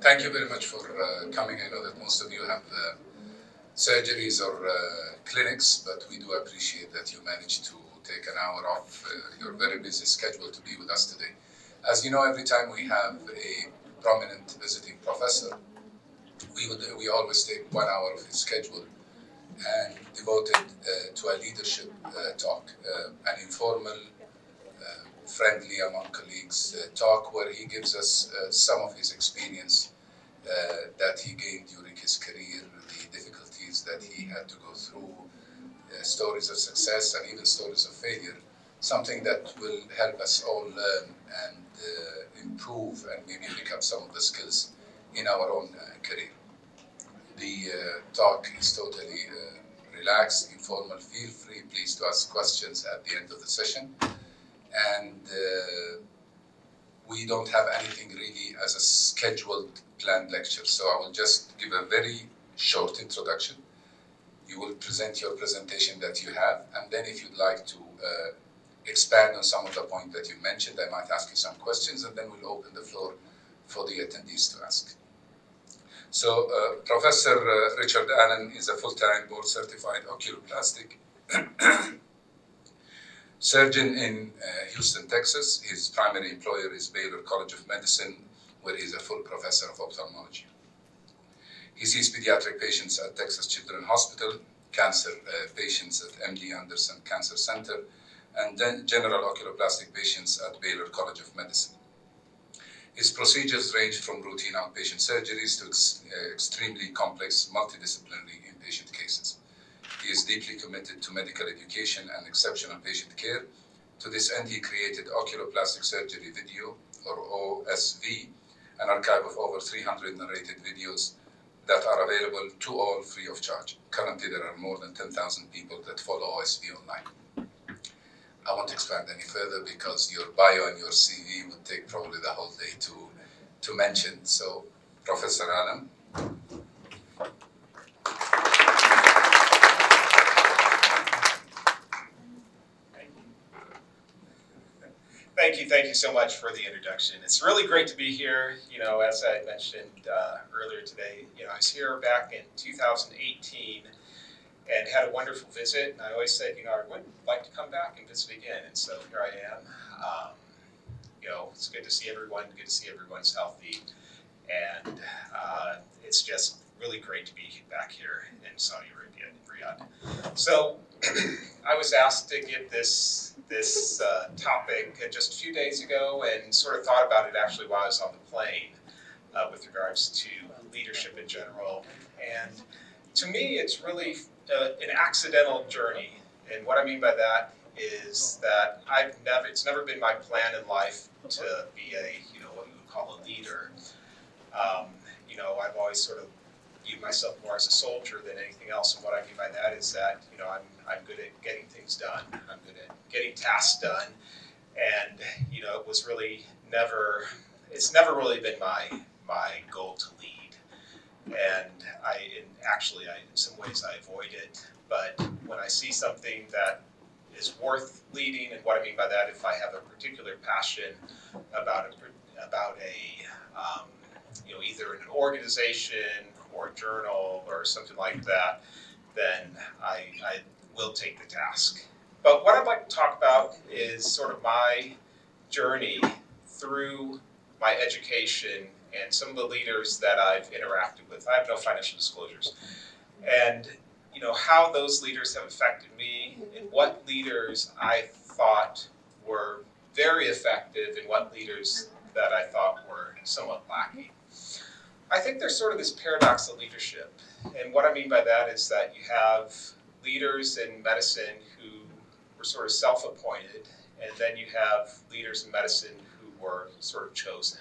Thank you very much for coming. I know that most of you have surgeries or clinics, but we do appreciate that you managed to take an hour off your very busy schedule to be with us today. As you know, every time we have a prominent visiting professor, we always take 1 hour of his schedule and devote it to a leadership talk, an informal, friendly among colleagues talk where he gives us some of his experience that he gained during his career, the difficulties that he had to go through, stories of success and even stories of failure, something that will help us all learn and improve and maybe pick up some of the skills in our own career. The talk is totally relaxed, informal. Feel free, please, to ask questions at the end of the session. And we don't have anything really as a scheduled planned lecture, so I will just give a very short introduction. You will present your presentation that you have, and then if you'd like to expand on some of the points that you mentioned, I might ask you some questions, and then we'll open the floor for the attendees to ask. So Professor Richard Allen is a full-time board-certified oculoplastic surgeon in Houston, Texas. His primary employer is Baylor College of Medicine, where he's a full professor of ophthalmology. He sees pediatric patients at Texas Children's Hospital, cancer patients at MD Anderson Cancer Center, and then general oculoplastic patients at Baylor College of Medicine. His procedures range from routine outpatient surgeries to extremely complex multidisciplinary inpatient cases. He is deeply committed to medical education and exceptional patient care. To this end, he created Oculoplastic Surgery Video, or OSV, an archive of over 300 narrated videos that are available to all free of charge. Currently, there are more than 10,000 people that follow OSV online. I won't expand any further because your bio and your CV would take probably the whole day to mention. So, Professor Allen. Thank you so much for the introduction. It's really great to be here. You know, as I mentioned earlier today, I was here back in 2018 and had a wonderful visit. And I always said, I would like to come back and visit again. And so here I am. It's good to see everyone. Good to see everyone's healthy. And it's just really great to be back here in Saudi Arabia, in Riyadh. So I was asked to give this topic just a few days ago and sort of thought about it actually while I was on the plane with regards to leadership in general. And to me, it's really an accidental journey. And what I mean by that is that it's never been my plan in life to be what you would call a leader. I've always sort of viewed myself more as a soldier than anything else. And what I mean by that is that, I'm good at getting things done. I'm good at getting tasks done. And, it's never really been my goal to lead. And in some ways I avoid it. But when I see something that is worth leading, and what I mean by that, if I have a particular passion about either in an organization or a journal or something like that, then I will take the task. But what I'd like to talk about is sort of my journey through my education and some of the leaders that I've interacted with. I have no financial disclosures. And how those leaders have affected me and what leaders I thought were very effective and what leaders that I thought were somewhat lacking. I think there's sort of this paradox of leadership. And what I mean by that is that you have leaders in medicine who were sort of self-appointed, and then you have leaders in medicine who were sort of chosen.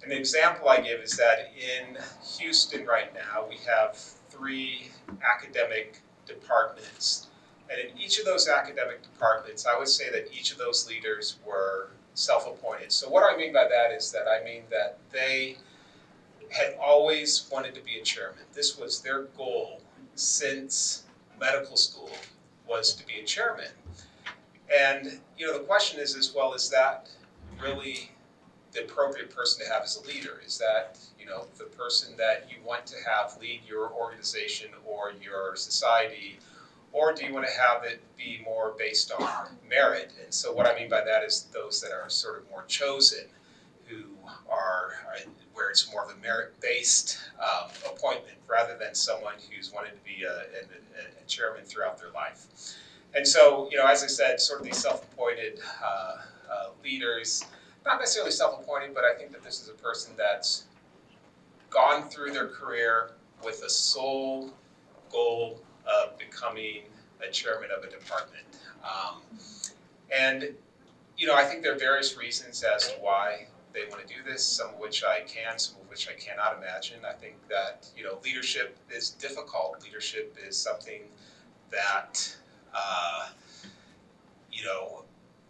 An example I give is that in Houston right now, we have 3 academic departments. And in each of those academic departments, I would say that each of those leaders were self-appointed. So what I mean by that is that I mean that they had always wanted to be a chairman. This was their goal since medical school, was to be a chairman. And the question is, as well, is that really the appropriate person to have as a leader? Is that, the person that you want to have lead your organization or your society, or do you want to have it be more based on merit? And so what I mean by that is those that are sort of more chosen, who are where it's more of a merit-based appointment rather than someone who's wanted to be a chairman throughout their life. And so, as I said, sort of these self-appointed leaders, not necessarily self-appointed, but I think that this is a person that's gone through their career with a sole goal of becoming a chairman of a department. And, I think there are various reasons as to why they want to do this, some of which I can, some of which I cannot imagine. I think that, leadership is difficult. Leadership is something that,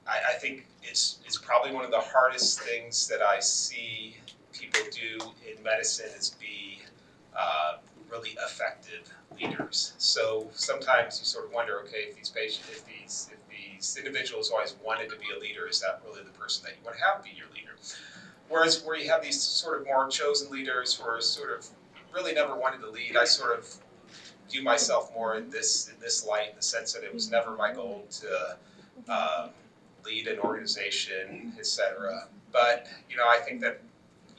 I think it's probably one of the hardest things that I see people do in medicine is be really effective leaders. So sometimes you sort of wonder, okay, if these individuals always wanted to be a leader, is that really the person that you want to have be your leader? Whereas where you have these sort of more chosen leaders who are sort of really never wanted to lead, I sort of view myself more in this light, in the sense that it was never my goal to lead an organization, etc. But I think that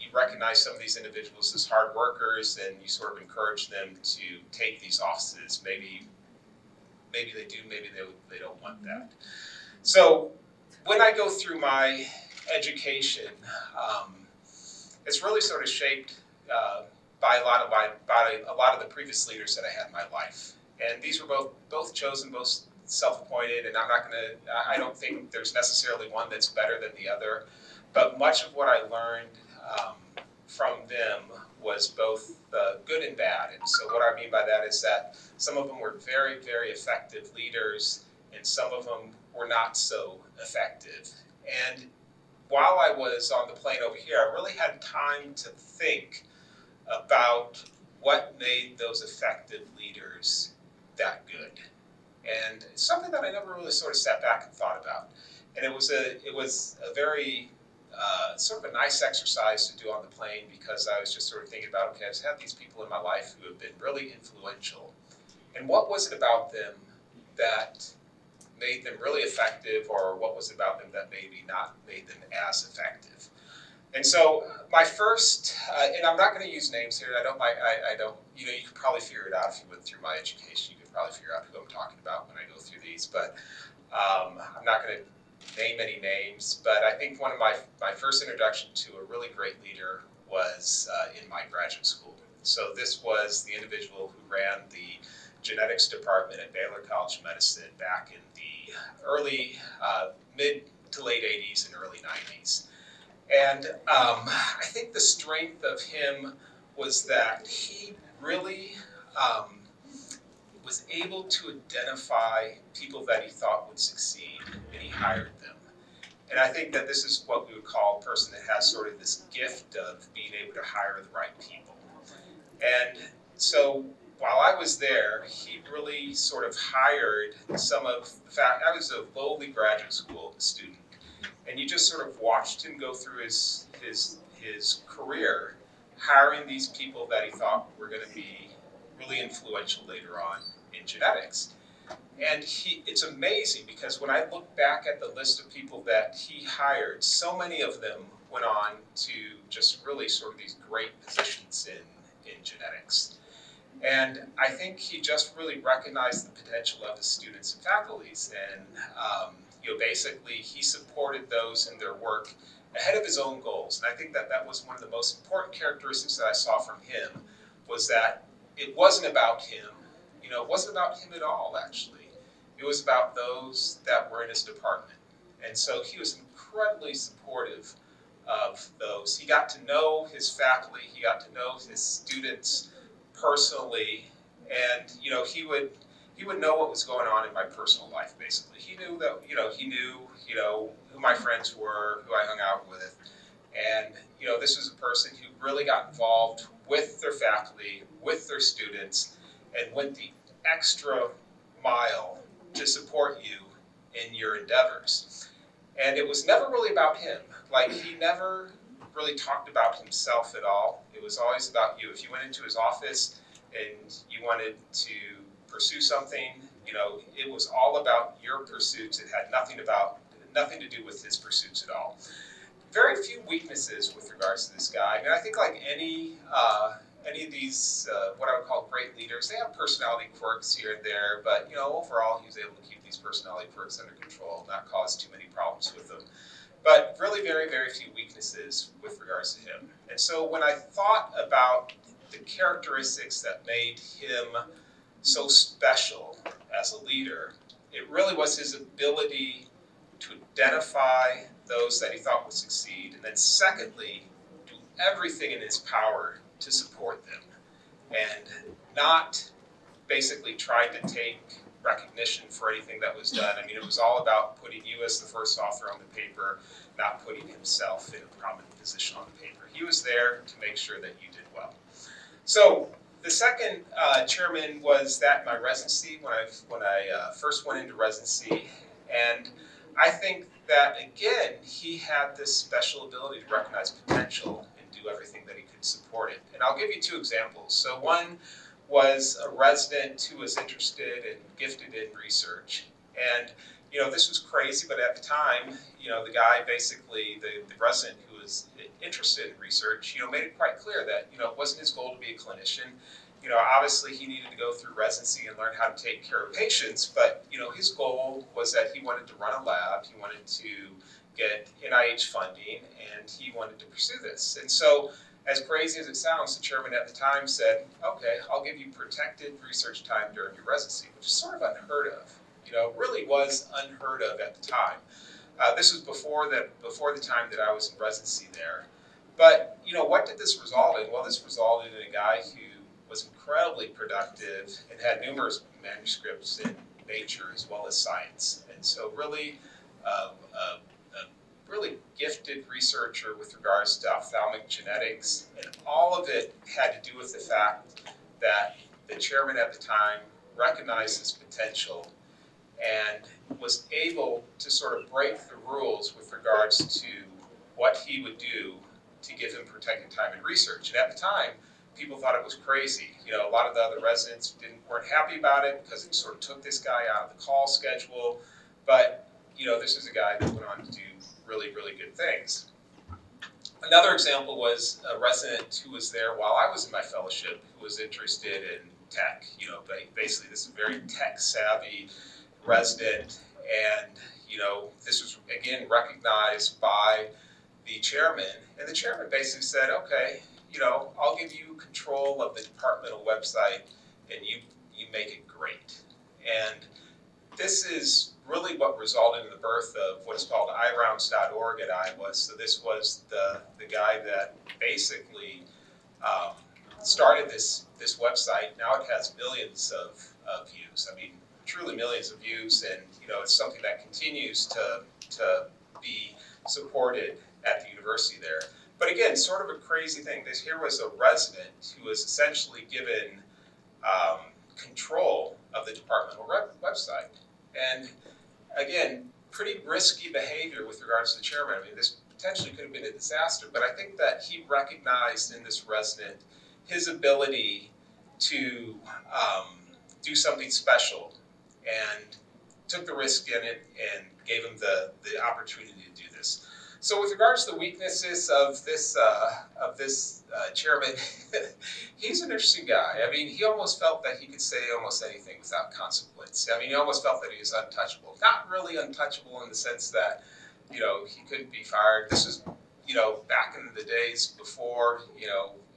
you recognize some of these individuals as hard workers, and you sort of encourage them to take these offices. Maybe they do, maybe they don't want that. So when I go through my education, it's really sort of shaped by a lot of the previous leaders that I had in my life, and these were both chosen, both self-appointed. And I don't think there's necessarily one that's better than the other, but much of what I learned from them was both good and bad. And so what I mean by that is that some of them were very, very effective leaders, and some of them were not so effective. And while I was on the plane over here, I really had time to think about what made those effective leaders that good. And it's something that I never really sort of sat back and thought about. And it was a very sort of a nice exercise to do on the plane, because I was just sort of thinking about, okay, I've had these people in my life who have been really influential, and what was it about them that made them really effective, or what was it about them that maybe not made them as effective? And so my first, and I'm not going to use names here. I don't. You could probably figure it out if you went through my education. You could probably figure out who I'm talking about when I go through these. But I'm not going to name any names. But I think one of my first introduction to a really great leader was in my graduate school. So this was the individual who ran the genetics department at Baylor College of Medicine back in the early, mid to late 80s and early 90s. And I think the strength of him was that he really was able to identify people that he thought would succeed, and he hired them. And I think that this is what we would call a person that has sort of this gift of being able to hire the right people. And so while I was there, he really sort of hired some of the fact. I was a lowly graduate school student, and you just sort of watched him go through his career, hiring these people that he thought were going to be really influential later on in genetics. And it's amazing, because when I look back at the list of people that he hired, so many of them went on to just really sort of these great positions in genetics. And I think he just really recognized the potential of his students and faculties, and basically he supported those in their work ahead of his own goals. And I think that was one of the most important characteristics that I saw from him, was that it wasn't about him. It wasn't about him at all, actually. It was about those that were in his department. And so he was incredibly supportive of those. He got to know his faculty, he got to know his students personally, and he would know what was going on in my personal life. Basically, he knew that he knew who my friends were, who I hung out with, and this was a person who really got involved with their faculty, with their students, and went the extra mile to support you in your endeavors. And it was never really about him. Like, he never really talked about himself at all. It was always about you. If you went into his office and you wanted to pursue something, it was all about your pursuits. It had nothing to do with his pursuits at all. Very few weaknesses with regards to this guy. And I think like any of these what I would call great leaders, they have personality quirks here and there, but overall he was able to keep these personality quirks under control, not cause too many problems with them. But really very, very few weaknesses with regards to him. And so when I thought about the characteristics that made him so special as a leader, it really was his ability to identify those that he thought would succeed, and then secondly, do everything in his power to support them, and not basically try to take recognition for anything that was done. I mean, it was all about putting you as the first author on the paper, not putting himself in a prominent position on the paper. He was there to make sure that you did well. So the second chairman was that in my residency, when I first went into residency, and I think that, again, he had this special ability to recognize potential and do everything that he could support it. And I'll give you two examples. So one was a resident who was interested and gifted in research. And, this was crazy, but at the time, the guy basically, the resident who was interested in research, made it quite clear that, it wasn't his goal to be a clinician. Obviously he needed to go through residency and learn how to take care of patients, but, his goal was that he wanted to run a lab, he wanted to get NIH funding, and he wanted to pursue this. And so, as crazy as it sounds, the chairman at the time said, okay, I'll give you protected research time during your residency, which is sort of unheard of. Really was unheard of at the time. This was before the time that I was in residency there. But, what did this result in? Well, this resulted in a guy who was incredibly productive and had numerous manuscripts in Nature as well as Science. And so really, a really gifted researcher with regards to ophthalmic genetics, and all of it had to do with the fact that the chairman at the time recognized his potential and was able to sort of break the rules with regards to what he would do to give him protected time in research. And at the time, people thought it was crazy. A lot of the other residents weren't happy about it because it sort of took this guy out of the call schedule. But, this is a guy that went on to do really, really good things. Another example was a resident who was there while I was in my fellowship who was interested in tech. Basically this is a very tech-savvy resident, and, this was, again, recognized by the chairman. And the chairman basically said, okay, I'll give you control of the departmental website, and you make it great. And this is really what resulted in the birth of what is called iRounds.org at Iowa. So this was the guy that basically started this website. Now it has millions of views. I mean, truly millions of views, and it's something that continues to be supported at the university there. But again, sort of a crazy thing. Here was a resident who was essentially given control of the departmental website. And again, pretty risky behavior with regards to the chairman. I mean, this potentially could have been a disaster, but I think that he recognized in this resident his ability to do something special, and took the risk in it and gave him the opportunity to do this. So with regards to the weaknesses of this chairman, he's an interesting guy. I mean, he almost felt that he could say almost anything without consequence. I mean, he almost felt that he was untouchable. Not really untouchable in the sense that, he couldn't be fired. This was, back in the days before,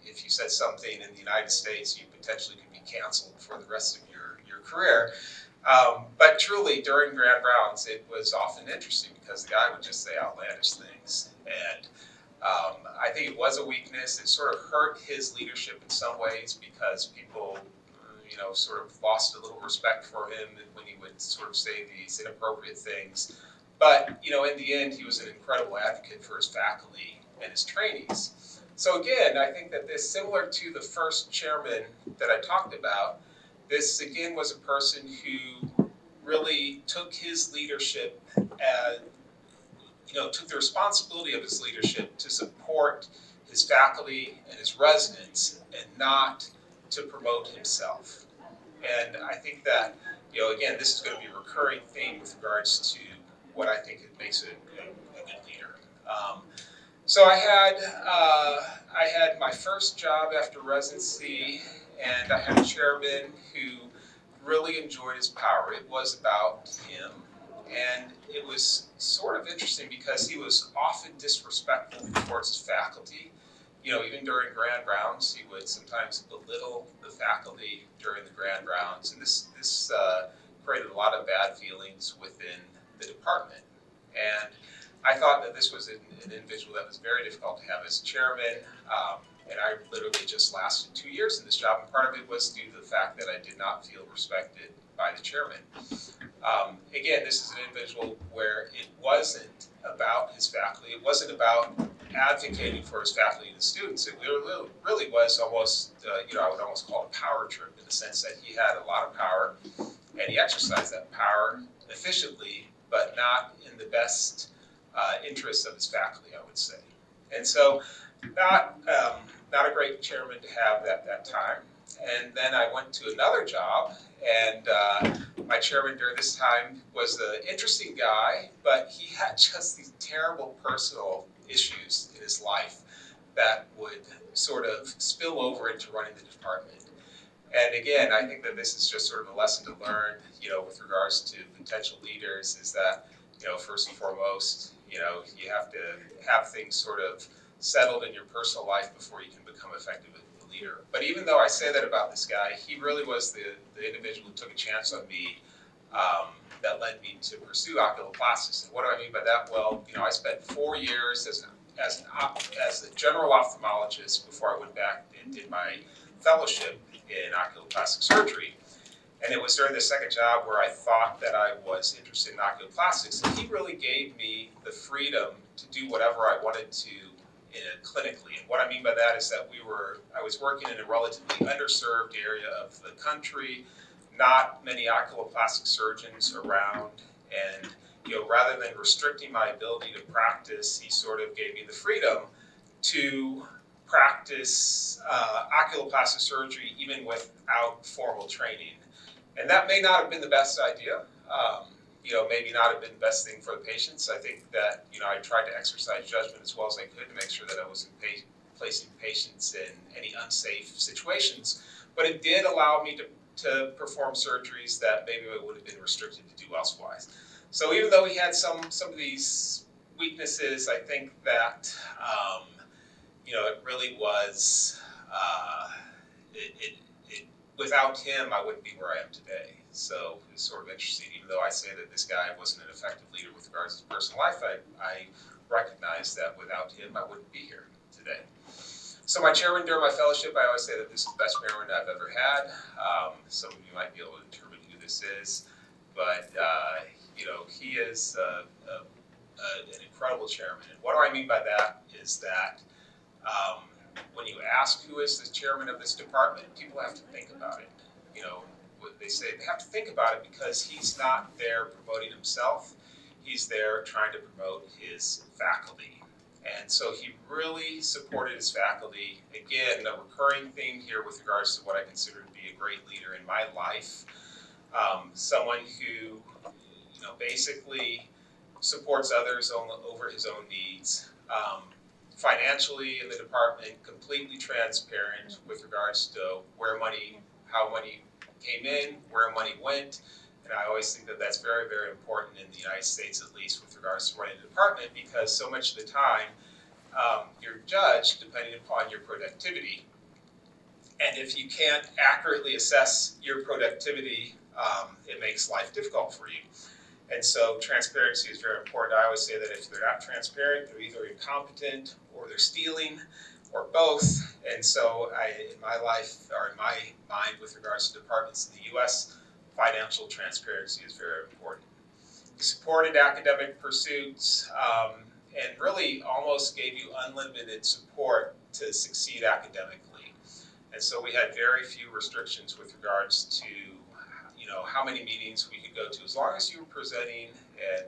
if you said something in the United States, you potentially could be canceled for the rest of your career. But truly, during grand rounds, it was often interesting because the guy would just say outlandish things. And I think it was a weakness. It sort of hurt his leadership in some ways because people, sort of lost a little respect for him when he would sort of say these inappropriate things. But, in the end, he was an incredible advocate for his faculty and his trainees. So again, I think that this, similar to the first chairman that I talked about, this again was a person who really took his leadership took the responsibility of his leadership to support his faculty and his residents and not to promote himself. And I think that, again, this is going to be a recurring theme with regards to what I think it makes a good leader. So I had my first job after residency, and I had a chairman who really enjoyed his power. It was about him, and it was sort of interesting because he was often disrespectful towards his faculty. Even during grand rounds, he would sometimes belittle the faculty during the grand rounds, and this created a lot of bad feelings within the department. And I thought that this was an individual that was very difficult to have as chairman, and I literally just lasted 2 years in this job, and part of it was due to the fact that I did not feel respected by the chairman. Again, this is an individual where it wasn't about his faculty, it wasn't about advocating for his faculty and students. It really was almost, I would almost call it a power trip, in the sense that he had a lot of power, and he exercised that power efficiently, but not in the best interests of his faculty, I would say. And so, not a great chairman to have at that time. And then I went to another job, and my chairman during this time was an interesting guy, but he had just these terrible personal issues in his life that would sort of spill over into running the department. And again, I think that this is just sort of a lesson to learn, with regards to potential leaders, is that, first and foremost, you have to have things sort of settled in your personal life before you can become effective as a leader. But even though I say that about this guy, he really was the individual who took a chance on me, that led me to pursue oculoplastics. And what do I mean by that? Well, I spent 4 years as a general ophthalmologist before I went back and did my fellowship in oculoplastic surgery. And it was during the second job where I thought that I was interested in oculoplastics, and he really gave me the freedom to do whatever I wanted to clinically. And what I mean by that is that I was working in a relatively underserved area of the country, not many oculoplastic surgeons around, and rather than restricting my ability to practice, he sort of gave me the freedom to practice oculoplastic surgery even without formal training. And that may not have been the best idea, maybe not have been the best thing for the patients. I think that, I tried to exercise judgment as well as I could to make sure that I wasn't placing patients in any unsafe situations. But it did allow me to perform surgeries that maybe I would have been restricted to do elsewise. So even though he had some of these weaknesses, I think that, it really was, without him, I wouldn't be where I am today. So it's sort of interesting, even though I say that this guy wasn't an effective leader with regards to personal life, I recognize that without him, I wouldn't be here today. So my chairman during my fellowship, I always say that this is the best chairman I've ever had. Some of you might be able to determine who this is, but he is an incredible chairman. And what do I mean by that is that when you ask who is the chairman of this department, people have to think about it. They say they have to think about it because he's not there promoting himself. He's there trying to promote his faculty. And so he really supported his faculty. Again, a recurring theme here with regards to what I consider to be a great leader in my life. Someone who, basically supports others over his own needs. Financially in the department, completely transparent with regards to how money came in, where money went. And I always think that that's very, very important in the United States, at least with regards to running a department, because so much of the time you're judged depending upon your productivity. And if you can't accurately assess your productivity, it makes life difficult for you. And so transparency is very important. I always say that if they're not transparent, they're either incompetent or they're stealing or both. And so in my life, or in my mind with regards to departments in the US, financial transparency is very important. He supported academic pursuits and really almost gave you unlimited support to succeed academically. And so we had very few restrictions with regards to how many meetings we could go to, as long as you were presenting and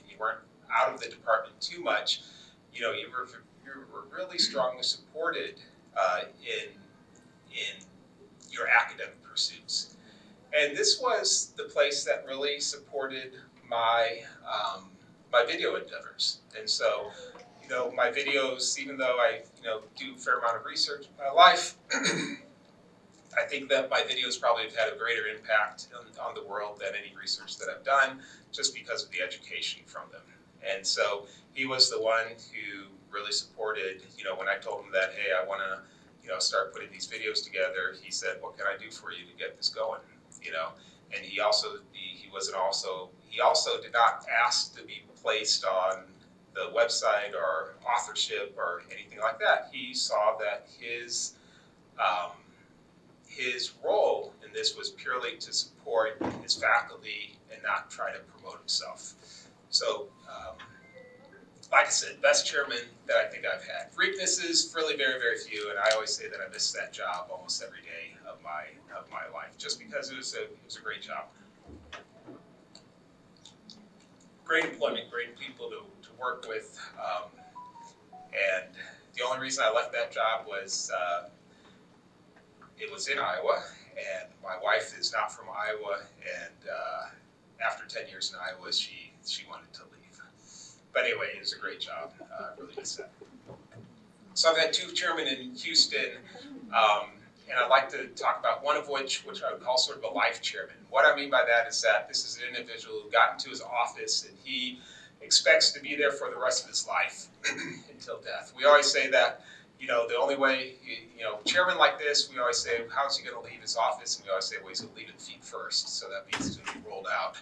you weren't out of the department too much, you were really strongly supported in your academic pursuits. And this was the place that really supported my my video endeavors. And so, my videos, even though I do a fair amount of research in my life, I think that my videos probably have had a greater impact on the world than any research that I've done, just because of the education from them. And so he was the one who really supported, when I told him that, hey, I want to, start putting these videos together, he said, what can I do for you to get this going? And he also did not ask to be placed on the website or authorship or anything like that. He saw that his role in this was purely to support his faculty and not try to promote himself. So, like I said, best chairman that I think I've had. Weaknesses, really very, very few, and I always say that I miss that job almost every day of my life, just because it was a great job. Great employment, great people to work with, and the only reason I left that job was it was in Iowa, and my wife is not from Iowa, and after 10 years in Iowa, she wanted to leave. But anyway, it was a great job, really miss that. So I've had two chairmen in Houston, and I'd like to talk about one of which I would call sort of a life chairman. What I mean by that is that this is an individual who got into his office and he expects to be there for the rest of his life until death. We always say that, the only way, chairman like this, we always say, how's he going to leave his office? And we always say, well, he's going to leave it feet first. So that means he's going to be rolled out.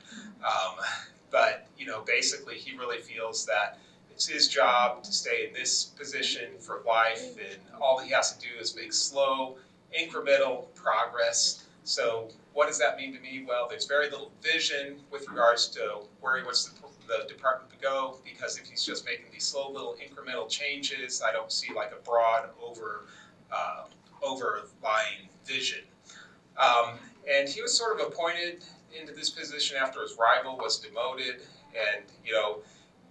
But, basically he really feels that it's his job to stay in this position for life, and all he has to do is make slow, incremental progress. So what does that mean to me? Well, there's very little vision with regards to where he wants the department to go, because if he's just making these slow little incremental changes, I don't see like a broad overlying vision. And he was sort of appointed into this position after his rival was demoted, and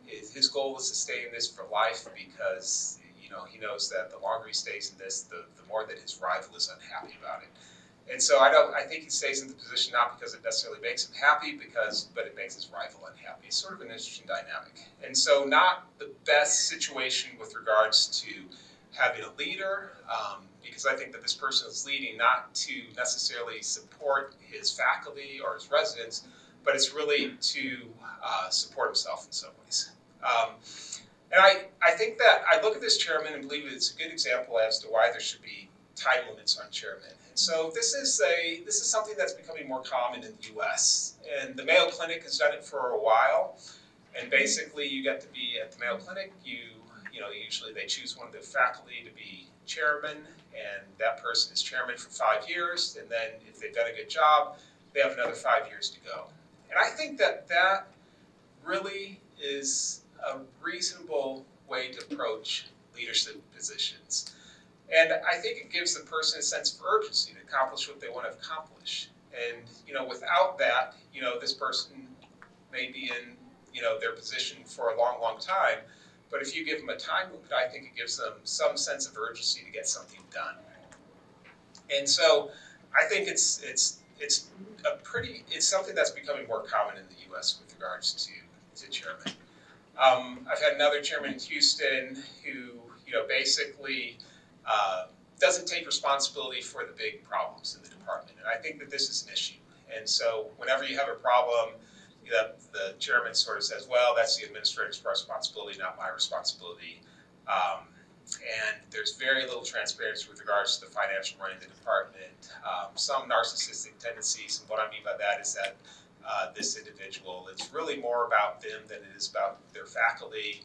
his goal was to stay in this for life, because he knows that the longer he stays in this, the more that his rival is unhappy about it. And so I think he stays in the position not because it necessarily makes him happy, but it makes his rival unhappy. It's sort of an interesting dynamic. And so not the best situation with regards to having a leader, because I think that this person is leading not to necessarily support his faculty or his residents, but it's really to support himself in some ways. And I think that I look at this chairman and believe it's a good example as to why there should be time limits on chairmen. And so this is something that's becoming more common in the U.S. And the Mayo Clinic has done it for a while. And basically, you get to be at the Mayo Clinic. Usually they choose one of the faculty to be chairman, and that person is chairman for 5 years. And then if they've done a good job, they have another 5 years to go. And I think that really is a reasonable way to approach leadership positions. And I think it gives the person a sense of urgency to accomplish what they want to accomplish. And, without that, this person may be in, their position for a long, long time. But if you give them a time limit, I think it gives them some sense of urgency to get something done. And so I think it's something that's becoming more common in the U.S. with regards to chairman. I've had another chairman in Houston who, basically doesn't take responsibility for the big problems in the department. And I think that this is an issue. And so whenever you have a problem, the chairman sort of says, well, that's the administrator's responsibility, not my responsibility. And there's very little transparency with regards to the financial running of the department. Some narcissistic tendencies, and what I mean by that is that this individual, it's really more about them than it is about their faculty.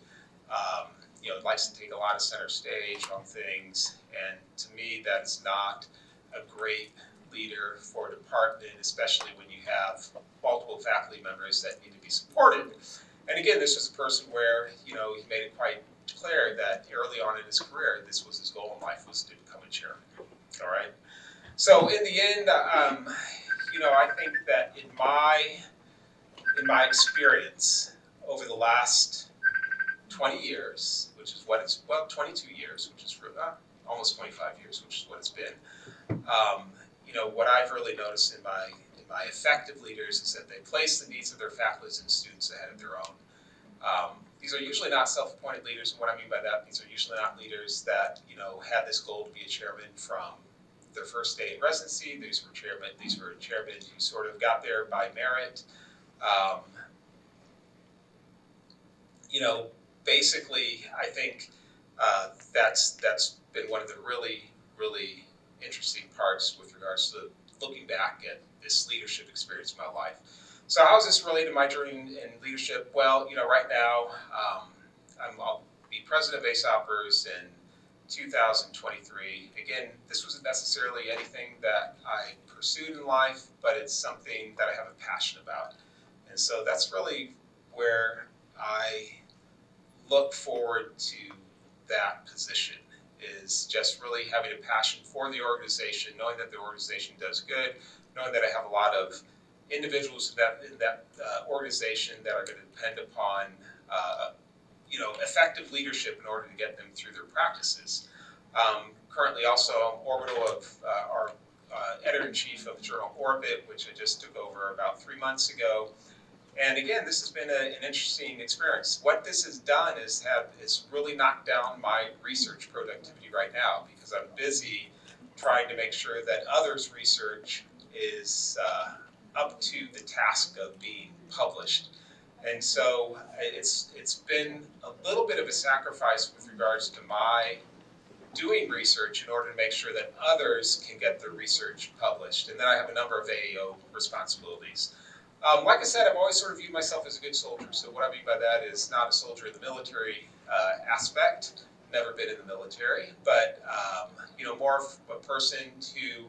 Likes to take a lot of center stage on things, and to me, that is not a great leader for a department, especially when you have multiple faculty members that need to be supported. And again, this was a person where, he made it quite clear that early on in his career, this was his goal in life, was to become a chairman. All right. So in the end, I think that in my experience over the last 20 years, which is what it's, well, 22 years, which is almost 25 years, which is what it's been. What I've really noticed in my effective leaders is that they place the needs of their faculties and students ahead of their own. These are usually not self-appointed leaders, and what I mean by that, these are usually not leaders that, had this goal to be a chairman from their first day in residency. These were chairmen who sort of got there by merit. Basically, I think that's been one of the really, really interesting parts with regards to looking back at this leadership experience in my life. So how is this related to my journey in leadership? Well, right now, I'll be president of ASOPers in 2023. Again, this wasn't necessarily anything that I pursued in life, but it's something that I have a passion about. And so that's really where I look forward to that position, is just really having a passion for the organization, knowing that the organization does good, knowing that I have a lot of individuals in that organization that are going to depend upon effective leadership in order to get them through their practices. Currently also I'm orbital of our editor-in-chief of the journal Orbit, which I just took over about 3 months ago. And again, this has been an interesting experience. What this has done is really knocked down my research productivity right now, because I'm busy trying to make sure that others' research is up to the task of being published. And so it's been a little bit of a sacrifice with regards to my doing research in order to make sure that others can get their research published. And then I have a number of AAO responsibilities. Like I said, I've always sort of viewed myself as a good soldier. So what I mean by that is not a soldier in the military aspect, never been in the military, but more of a person who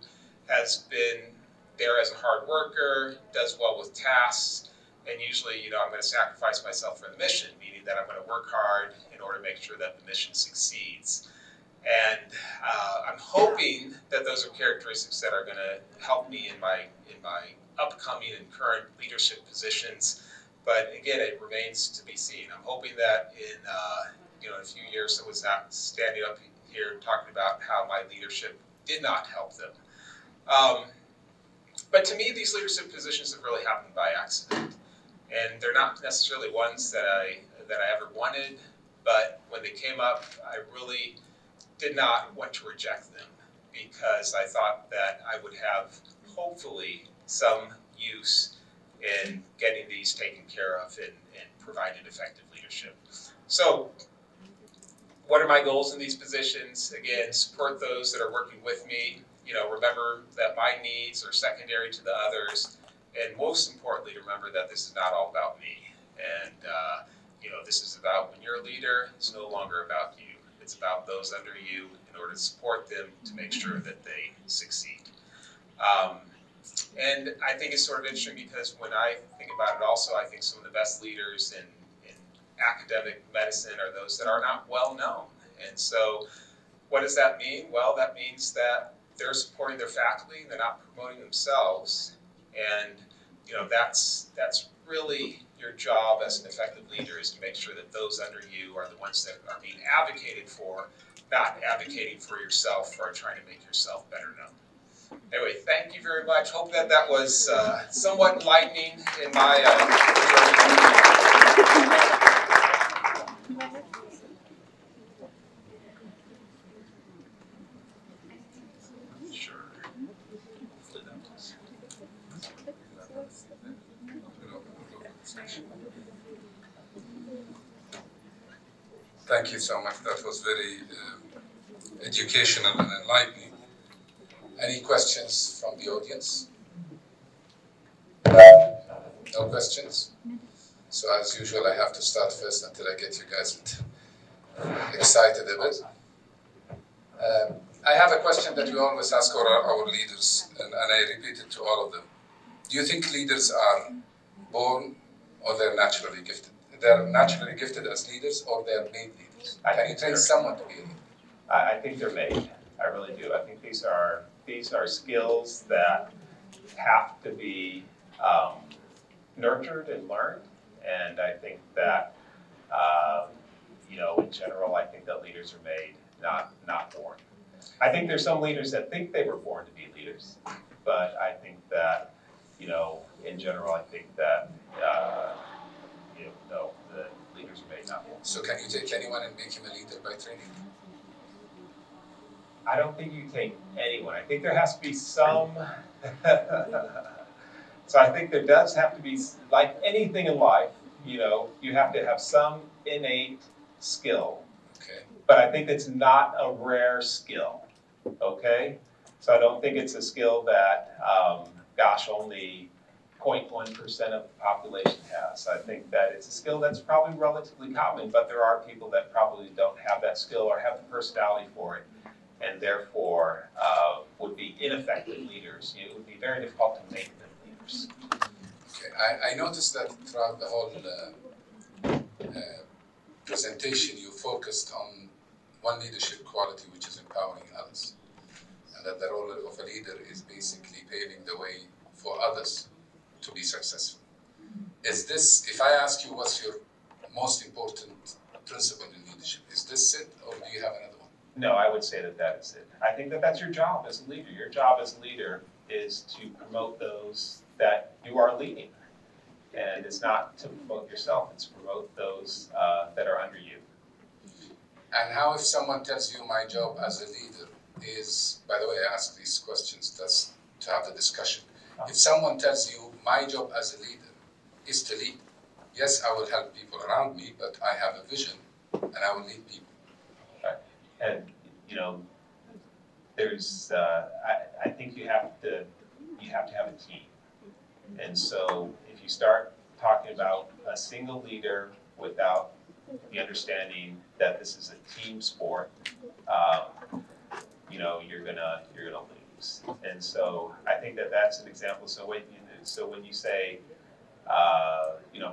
has been there as a hard worker, does well with tasks, and usually, I'm going to sacrifice myself for the mission, meaning that I'm going to work hard in order to make sure that the mission succeeds. And I'm hoping that those are characteristics that are going to help me in my upcoming and current leadership positions. But again, it remains to be seen. I'm hoping that in a few years, I was not standing up here talking about how my leadership did not help them. But to me, these leadership positions have really happened by accident, and they're not necessarily ones that I ever wanted. But when they came up, I really did not want to reject them, because I thought that I would have hopefully some use in getting these taken care of and providing effective leadership. So what are my goals in these positions? Again, support those that are working with me. Remember that my needs are secondary to the others. And most importantly, remember that this is not all about me. And, this is about, when you're a leader, it's no longer about you. It's about those under you in order to support them to make sure that they succeed. And I think it's sort of interesting, because when I think about it also, I think some of the best leaders in academic medicine are those that are not well known. And so what does that mean? Well, that means that they're supporting their faculty, they're not promoting themselves. And that's really your job as an effective leader, is to make sure that those under you are the ones that are being advocated for, not advocating for yourself or trying to make yourself better known. Anyway, thank you very much. Hope that was somewhat enlightening in my Sure. Thank you so much. That was very educational and enlightening. Any questions from the audience? No questions? So as usual, I have to start first until I get you guys excited a bit. I have a question that we always ask our leaders, and I repeat it to all of them. Do you think leaders are born or they're naturally gifted? They're naturally gifted as leaders, or they're made leaders? Can you train someone to be a leader? I think they're made. I really do. I think these are skills that have to be nurtured and learned. And I think that in general, I think that leaders are made, not born. I think there's some leaders that think they were born to be leaders, but I think that, in general, I think that, no, the leaders are made, not born. So can you take anyone and make him a leader by training? I don't think you take anyone. I think there has to be some. So I think there does have to be, like anything in life, you have to have some innate skill. Okay. But I think it's not a rare skill. Okay? So I don't think it's a skill that, only 0.1% of the population has. I think that it's a skill that's probably relatively common, but there are people that probably don't have that skill or have the personality for it, and therefore would be ineffective leaders. It would be very difficult to make them leaders. Okay, I noticed that throughout the whole presentation, you focused on one leadership quality, which is empowering others, and that the role of a leader is basically paving the way for others to be successful. Is this, if I ask you what's your most important principle in leadership, is this it, or do you have another one? No, I would say that is it. I think that that's your job as a leader. Your job as a leader is to promote those that you are leading. And it's not to promote yourself, it's to promote those that are under you. And how if someone tells you my job as a leader is, by the way, I ask these questions just to have the discussion. If someone tells you my job as a leader is to lead, yes, I will help people around me, but I have a vision and I will lead people. Right. And there's I think you have to have a team. And so if you start talking about a single leader without the understanding that this is a team sport, you're gonna lose. And so I think that that's an example. So when you say,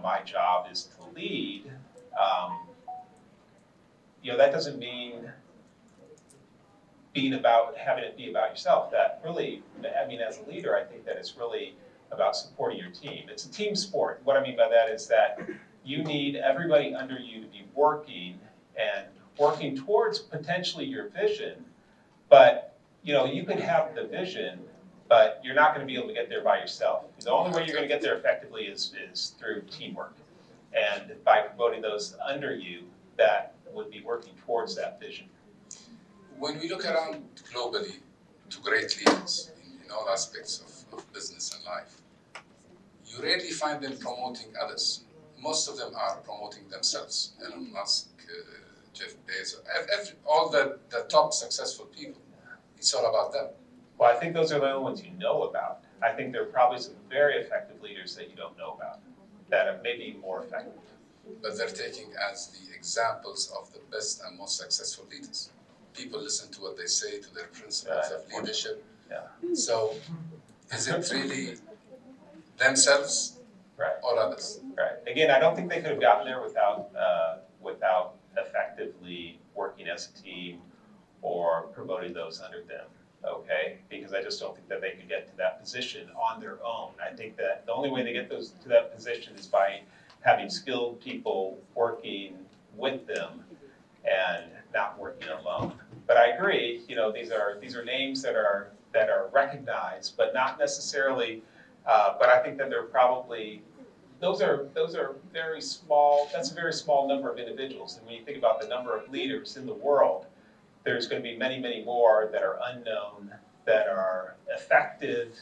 my job is to lead, that doesn't mean having it be about yourself. That really, as a leader, I think that it's really about supporting your team. It's a team sport. What I mean by that is that you need everybody under you to be working towards potentially your vision, but you can have the vision, but you're not going to be able to get there by yourself. The only way you're going to get there effectively is through teamwork, and by promoting those under you that would be working towards that vision. When we look around globally to great leaders in all aspects of business and life, you rarely find them promoting others. Most of them are promoting themselves. Elon Musk, Jeff Bezos, all the top successful people, it's all about them. Well, I think those are the only ones you know about. I think there are probably some very effective leaders that you don't know about that are maybe more effective. But they're taking as the examples of the best and most successful leaders. People listen to what they say, to their principles of leadership. Yeah. So is it really themselves or others? Right. Again, I don't think they could have gotten there without effectively working as a team or promoting those under them. Okay, because I just don't think that they could get to that position on their own. I think that the only way they get to that position is by having skilled people working with them and not working alone. But I agree, these are names that are recognized, but not necessarily. But I think that they're probably those are very small. That's a very small number of individuals. And when you think about the number of leaders in the world, there's going to be many, many more that are unknown, that are effective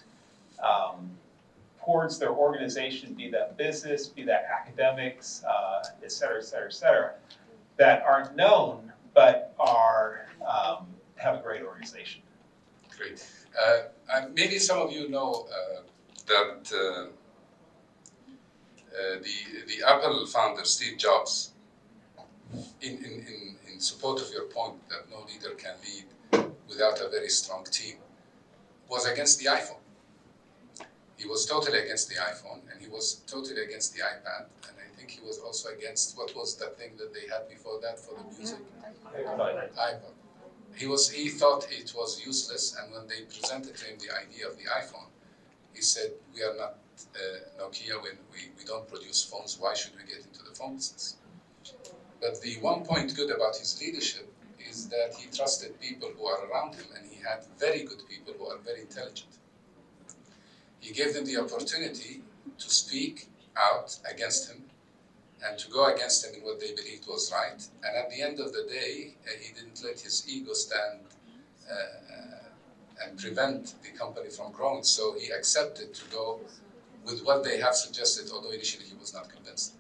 towards their organization, be that business, be that academics, et cetera, that aren't known but have a great organization. Great. Maybe some of you know that the Apple founder Steve Jobs, in support of your point that no leader can lead without a very strong team, was against the iPhone. He was totally against the iPhone, and he was totally against the iPad, and I think he was also against, what was the thing that they had before that for the music? iPod. He thought it was useless, and when they presented to him the idea of the iPhone, he said, we are not Nokia, we don't produce phones, why should we get into the phone business? But the one point good about his leadership is that he trusted people who are around him, and he had very good people who are very intelligent. He gave them the opportunity to speak out against him and to go against him in what they believed was right. And at the end of the day, he didn't let his ego stand and prevent the company from growing. So he accepted to go with what they have suggested, although initially he was not convinced.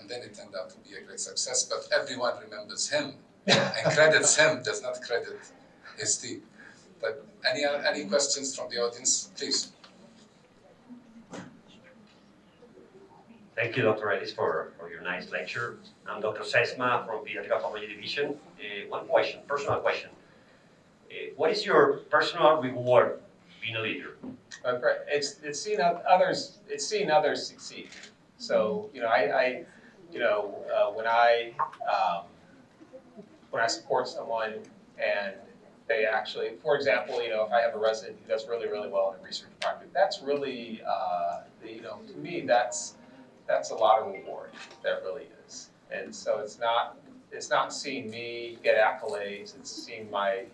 And then it turned out to be a great success, but everyone remembers him and credits him, does not credit his team. But any questions from the audience, please? Thank you, Dr. Ellis, for your nice lecture. I'm Dr. Sesma from Pediatric Ophthalmology Division. One question, personal question. What is your personal reward being a leader? It's seeing others. It's seeing others succeed. So when I support someone and they actually, for example, if I have a resident who does really, really well in a research project, that's really, to me, that's a lot of reward. That really is. And so it's not seeing me get accolades. It's seeing my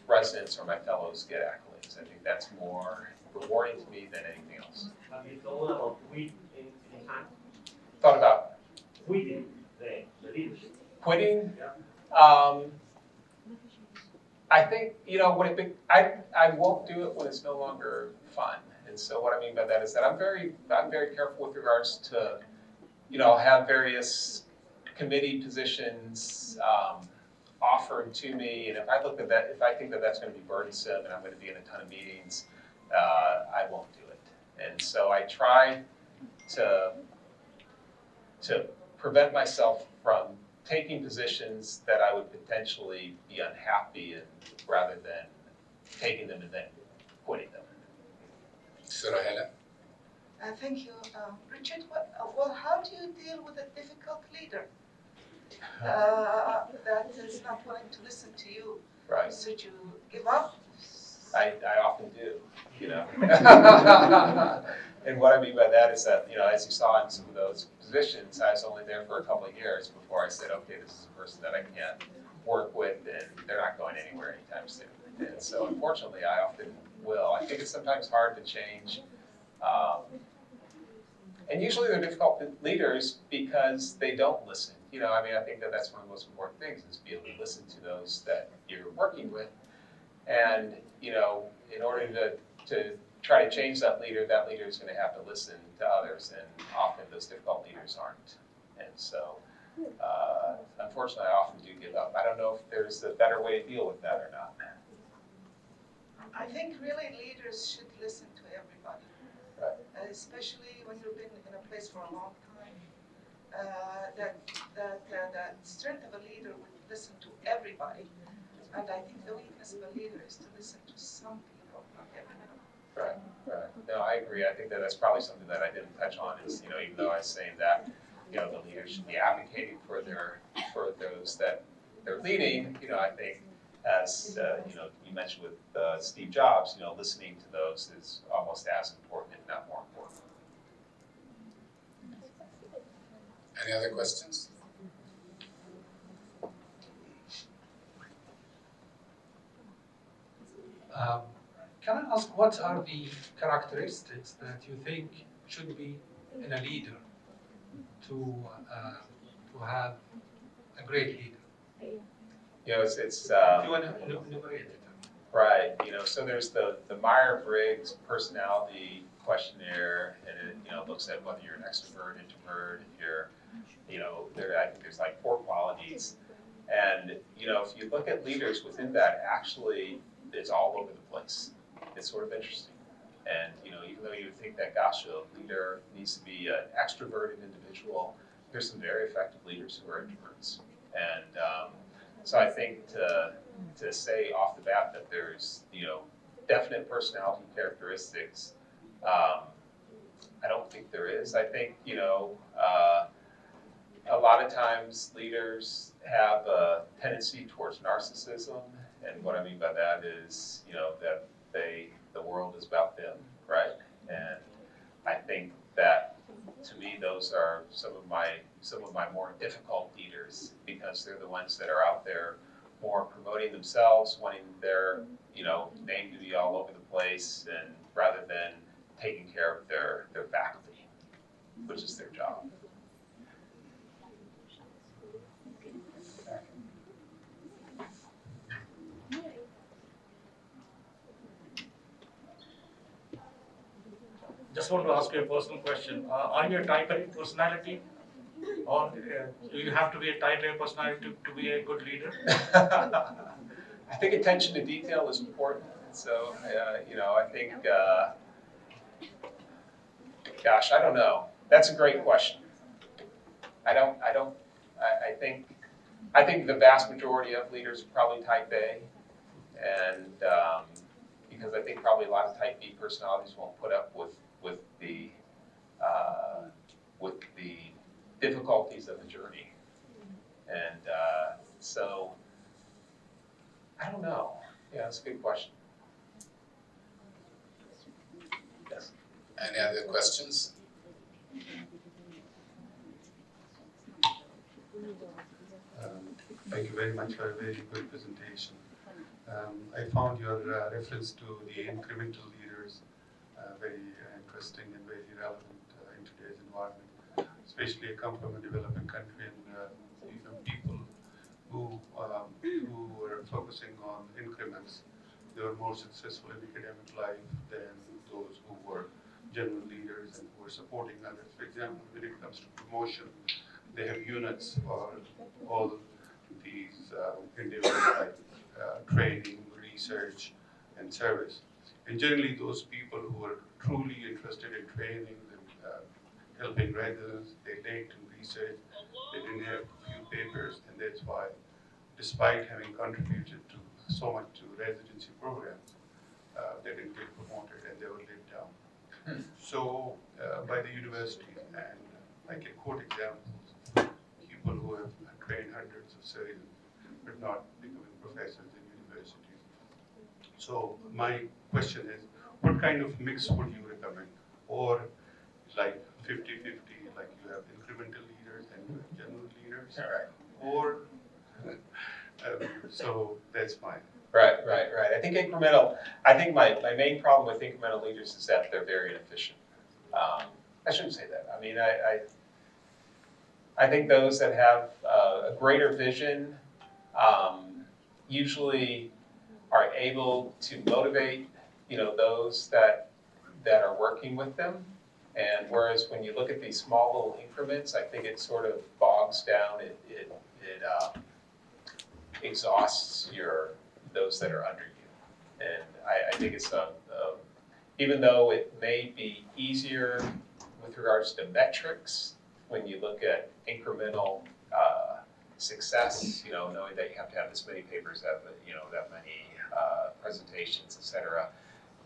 residents or my fellows get accolades. I think that's more rewarding to me than anything else. Have you thought about quitting any time? Thought about Quitting the leadership? quitting. I think I won't do it when it's no longer fun. And so what I mean by that is that I'm very careful with regards to have various committee positions offered to me, and if I think that that's going to be burdensome and I'm going to be in a ton of meetings, I won't do it. And so I try to prevent myself from taking positions that I would potentially be unhappy in, rather than taking them and then quitting them. Surahela? Thank you. Richard, how do you deal with a difficult leader that is not willing to listen to you? Right. Should you give up? I often do, And what I mean by that is that, as you saw in some of those positions, I was only there for a couple of years before I said, okay, this is a person that I can't work with, and they're not going anywhere anytime soon. And so, unfortunately, I often will. I think it's sometimes hard to change. And usually they're difficult leaders because they don't listen. I think that that's one of the most important things, is be able to listen to those that you're working with. And, in order to try to change that leader is going to have to listen to others, and often those difficult leaders aren't. And so, unfortunately, I often do give up. I don't know if there's a better way to deal with that or not. I think really leaders should listen to everybody, Right. Especially when you've been in a place for a long time. That strength of a leader would listen to everybody, and I think the weakness of a leader is to listen to some people, not everyone. Right. No, I agree. I think that that's probably something that I didn't touch on. Is even though I was saying that the leaders should be advocating for those that they're leading. I think as you mentioned with Steve Jobs, listening to those is almost as important, if not more important. Any other questions? Can I ask, what are the characteristics that you think should be in a leader to have a great leader? It's If you want to enumerate it. right. So there's the Myers-Briggs personality questionnaire, and it looks at whether you're an extrovert, introvert. If you're, I think there's like 4 qualities, and if you look at leaders within that, actually, it's all over the place. It's sort of interesting, and even though you would think that, gosh, a leader needs to be an extroverted individual, there's some very effective leaders who are introverts, and so I think to say off the bat that there's definite personality characteristics, I don't think there is. I think a lot of times leaders have a tendency towards narcissism, and what I mean by that is that the world is about them, right? And I think that to me, those are some of my more difficult leaders, because they're the ones that are out there more promoting themselves, wanting their name to be all over the place, and rather than taking care of their faculty, which is their job. Just want to ask you a personal question. Are you a type A personality, or do you have to be a type A personality to be a good leader? I think attention to detail is important. So, I think, gosh, I don't know. That's a great question. I think the vast majority of leaders are probably type A, and because I think probably a lot of type B personalities won't put up with the difficulties of the journey, and so I don't know. Yeah, that's a good question. Yes. Any other questions? Thank you very much for a very good presentation. I found your reference to the incremental leaders very interesting and very relevant in today's environment. Especially I come from a developing country, and people who were focusing on increments, they were more successful in academic life than those who were general leaders and who were supporting others. For example, when it comes to promotion, they have units for all these endeavors like training, research, and service. And generally those people who are truly interested in training and helping residents, they lacked in research, they didn't have few papers, and that's why, despite having contributed to so much to residency programs, they didn't get promoted and they were let down. So by the university, and I can quote examples of people who have trained hundreds of surgeons but not becoming professors in universities. So my question is, what kind of mix would you recommend? Or like 50-50, like you have incremental leaders and you have general leaders? All right. Or, so that's mine. Right. I think my main problem with incremental leaders is that they're very inefficient. I shouldn't say that. I mean, I think those that have a greater vision usually are able to motivate, those that are working with them. And whereas when you look at these small little increments, I think it sort of bogs down. It exhausts those that are under you. And I think it's even though it may be easier with regards to metrics, when you look at incremental success, knowing that you have to have this many papers, have that many presentations, et cetera,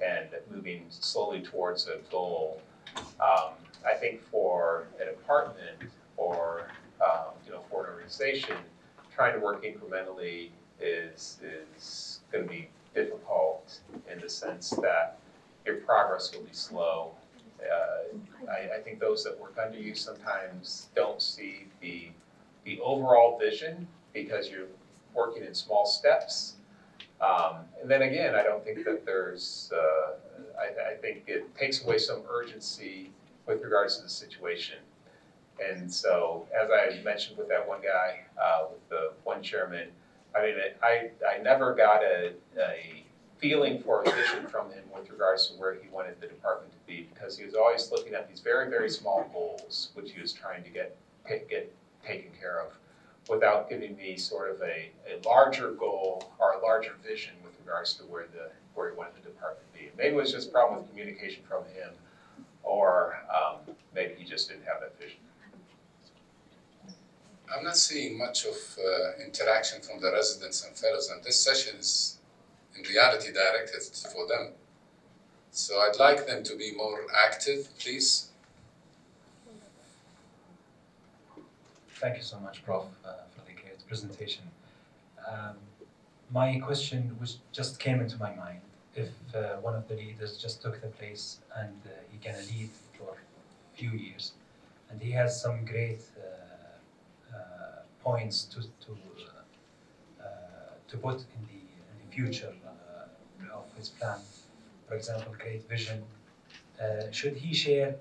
and moving slowly towards a goal. I think for a department or for an organization, trying to work incrementally is going to be difficult in the sense that your progress will be slow. I think those that work under you sometimes don't see the overall vision because you're working in small steps. And then again, I don't think that there's, I think it takes away some urgency with regards to the situation. And so, as I mentioned with that one guy, with the one chairman, I mean, I never got a feeling for a vision from him with regards to where he wanted the department to be, because he was always looking at these very, very small goals, which he was trying to get taken care of, without giving me sort of a larger goal or a larger vision with regards to where he wanted the department to be. Maybe it was just a problem with communication from him, or maybe he just didn't have that vision. I'm not seeing much of interaction from the residents and fellows, and this session is in reality directed for them. So I'd like them to be more active, please. Thank you so much, Prof, for the great presentation. My question just came into my mind. If one of the leaders just took the place and he can lead for a few years, and he has some great points to put in the future of his plan. For example, great vision. Should he share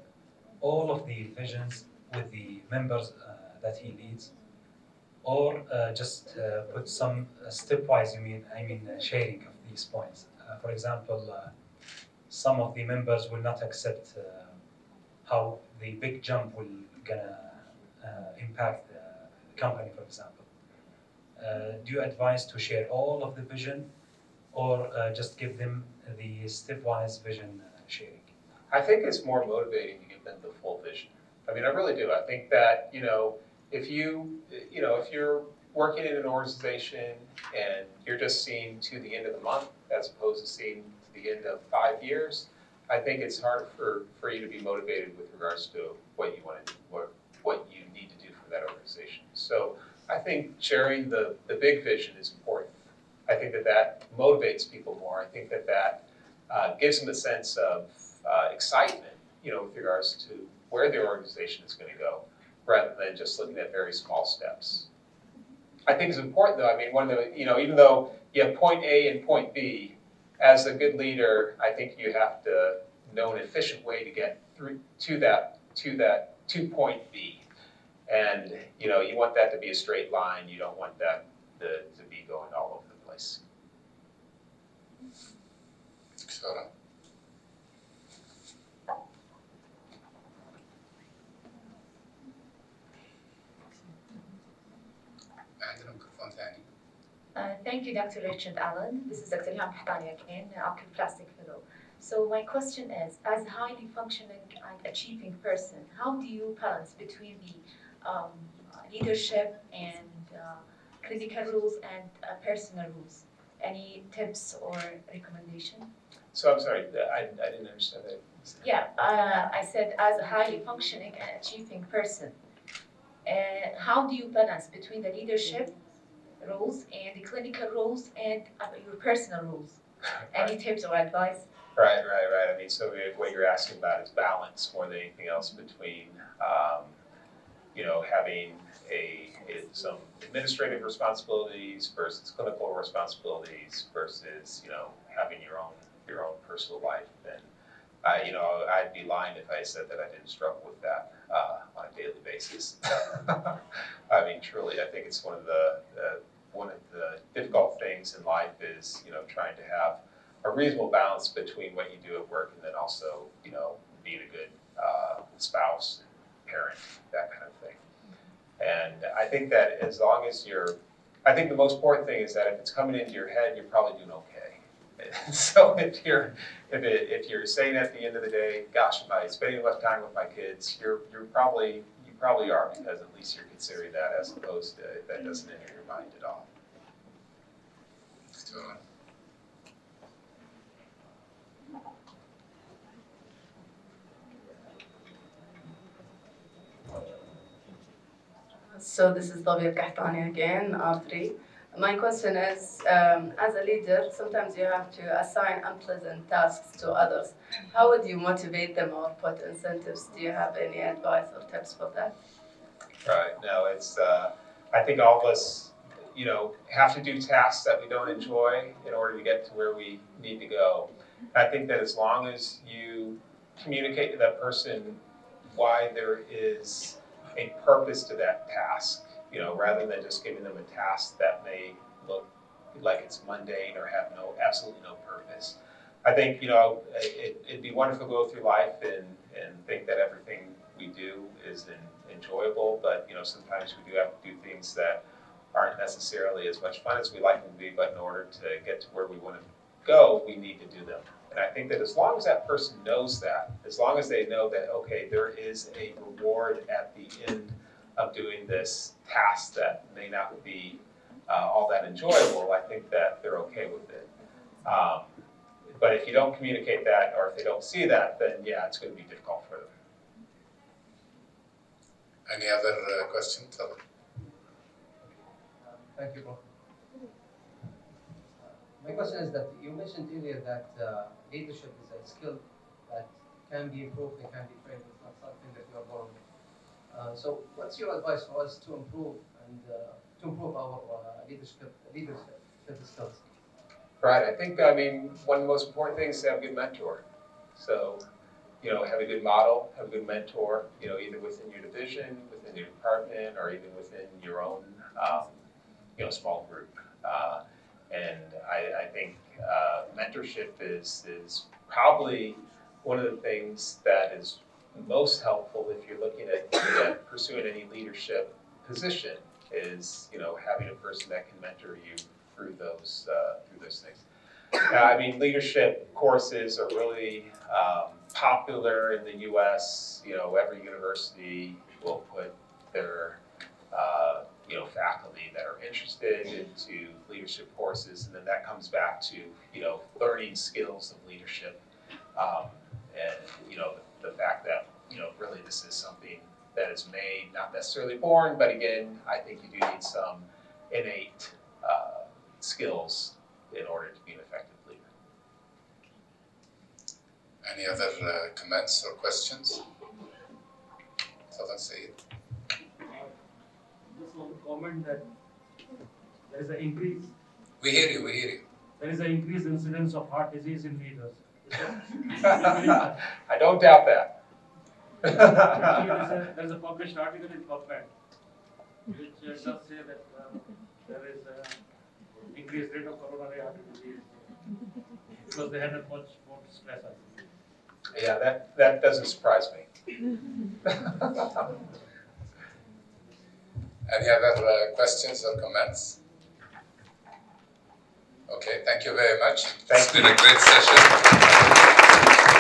all of the visions with the members that he leads, or just put some stepwise? Sharing of these points. For example, some of the members will not accept how the big jump will gonna impact the company, for example. Do you advise to share all of the vision, or just give them the stepwise vision sharing? I think it's more motivating to give them the full vision. I mean, I really do. I think that, if you're working in an organization and you're just seeing to the end of the month as opposed to seeing to the end of 5 years, I think it's hard for you to be motivated with regards to what you want to do, what you need to do for that organization. So I think sharing the big vision is important. I think that motivates people more. I think that gives them a sense of excitement, with regards to where their organization is going to go, rather than just looking at very small steps. I think it's important, though. I mean, even though you have point A and point B, as a good leader, I think you have to know an efficient way to get through to point B. And you want that to be a straight line. You don't want that to be going all over the place. Sarah. عندنا ميكروفون ثاني. Thank you, Dr. Richard Allen. This is Dr. Ilham Hahtani again, Plastic Fellow. So my question is, as a highly functioning and achieving person, how do you balance between the leadership and clinical rules and personal rules? Any tips or recommendation? So I'm sorry, I didn't understand that. Yeah, I said as a highly functioning and achieving person, how do you balance between the leadership rules and the clinical rules and your personal rules? Any tips or advice? Right. I mean, so what you're asking about is balance more than anything else between, having some administrative responsibilities versus clinical responsibilities versus, having your own personal life. And I'd be lying if I said that I didn't struggle with that on a daily basis. I mean, truly, I think it's one of the difficult things in life is, trying to have a reasonable balance between what you do at work and then also, being a good spouse, parent, that kind of thing. And I think that as long as I think the most important thing is that if it's coming into your head, you're probably doing okay. So if you're saying at the end of the day, gosh, am I spending enough time with my kids? You probably are, because at least you're considering that as opposed to if that doesn't enter your mind at all. So this is Tabir Kahtani again, R3. My question is, as a leader, sometimes you have to assign unpleasant tasks to others. How would you motivate them or put incentives? Do you have any advice or tips for that? Right. No, it's. I think all of us, have to do tasks that we don't enjoy in order to get to where we need to go. I think that as long as you communicate to that person why there is a purpose to that task, rather than just giving them a task that may look like it's mundane or have absolutely no purpose. I think, it'd be wonderful to go through life and think that everything we do is enjoyable, but, sometimes we do have to do things that aren't necessarily as much fun as we like them to be, but in order to get to where we want to go, we need to do them. And I think that as long as that person knows that, as long as they know that, okay, there is a reward at the end of doing this task that may not be all that enjoyable, I think that they're okay with it. But if you don't communicate that, or if they don't see that, then yeah, it's going to be difficult for them. Any other question? Thank you, Prof. My question is that you mentioned earlier that leadership is a skill that can be improved and can be trained. It's not something that you are born with. So what's your advice for us to improve and to improve our leadership skills? Right. I think, one of the most important things is to have a good mentor. So, have a good model, have a good mentor, either within your division, within your department, or even within your own, small group. And I think mentorship is probably one of the things that is most helpful if you're looking at pursuing any leadership position is, having a person that can mentor you through those things. Leadership courses are really popular in the U.S. Every university will put their faculty that are interested into leadership courses, and then that comes back to learning skills of leadership, and the fact that really this is something that is made, not necessarily born, but again, I think you do need some innate skills in order to be an effective leader. Any other comments or questions? Say it. Just want to comment that there is an increase. We hear you. There is an increased incidence of heart disease in leaders. I don't doubt that. Actually, there's a published article in PubMed which does say that there is an increased rate of coronary artery disease because they had much more stress. I think. Yeah, that doesn't surprise me. Any other questions or comments? Okay, thank you very much. It's been a great session.